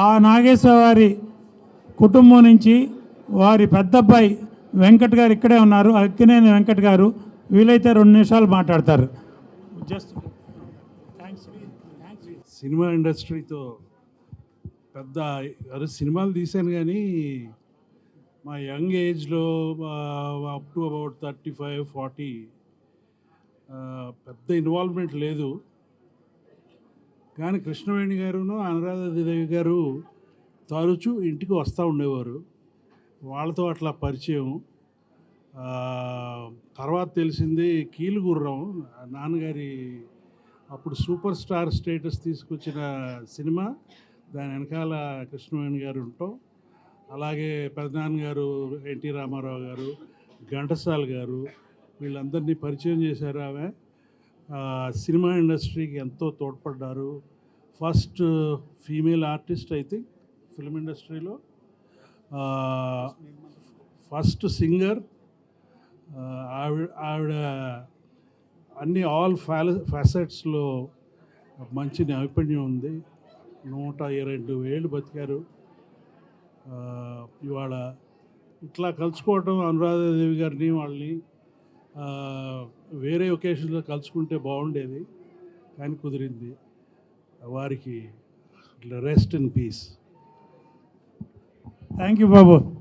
ఆ నాగేశ్వర వారి కుటుంబం నుంచి వారి పెద్దబ్బాయి వెంకట్ గారు ఇక్కడే ఉన్నారు. అక్కినేని వెంకట్ గారు వీలైతే 2 నిమిషాలు మాట్లాడతారు. జస్ట్ సినిమా ఇండస్ట్రీతో పెద్ద సినిమాలు తీశాను కానీ మా యంగ్ ఏజ్లో అప్ టు అబౌట్ 35-40 పెద్ద ఇన్వాల్వ్మెంట్ లేదు. కానీ కృష్ణవేణి గారును అనురాధాదేవి గారు తరచూ ఇంటికి వస్తూ ఉండేవారు. వాళ్ళతో అట్లా పరిచయం. తర్వాత తెలిసింది కీలుగుర్రం నాన్నగారి అప్పుడు సూపర్ స్టార్ స్టేటస్ తీసుకొచ్చిన సినిమా. దాని వెనకాల కృష్ణవేణి గారు ఉంటాం. అలాగే పెదనాన్నగారు ఎన్టీ రామారావు గారు, ఘంటసాల గారు వీళ్ళందరినీ పరిచయం చేశారు ఆమె. సినిమా ఇండస్ట్రీకి ఎంతో తోడ్పడ్డారు. First female artist I think film ఇండస్ట్రీలో, ఫస్ట్ సింగర్ ఆవిడ అన్ని ఆల్ ఫ్యాసెట్స్లో మంచి నైపుణ్యం ఉంది. 102 ఏళ్ళు బతికారు. ఇవాళ ఇట్లా కలుసుకోవటం అనురాధాదేవి గారిని వాళ్ళని వేరే ఒకేషన్లో కలుసుకుంటే బాగుండేది, కానీ కుదిరింది. వారికి rest in peace. Thank you Babu.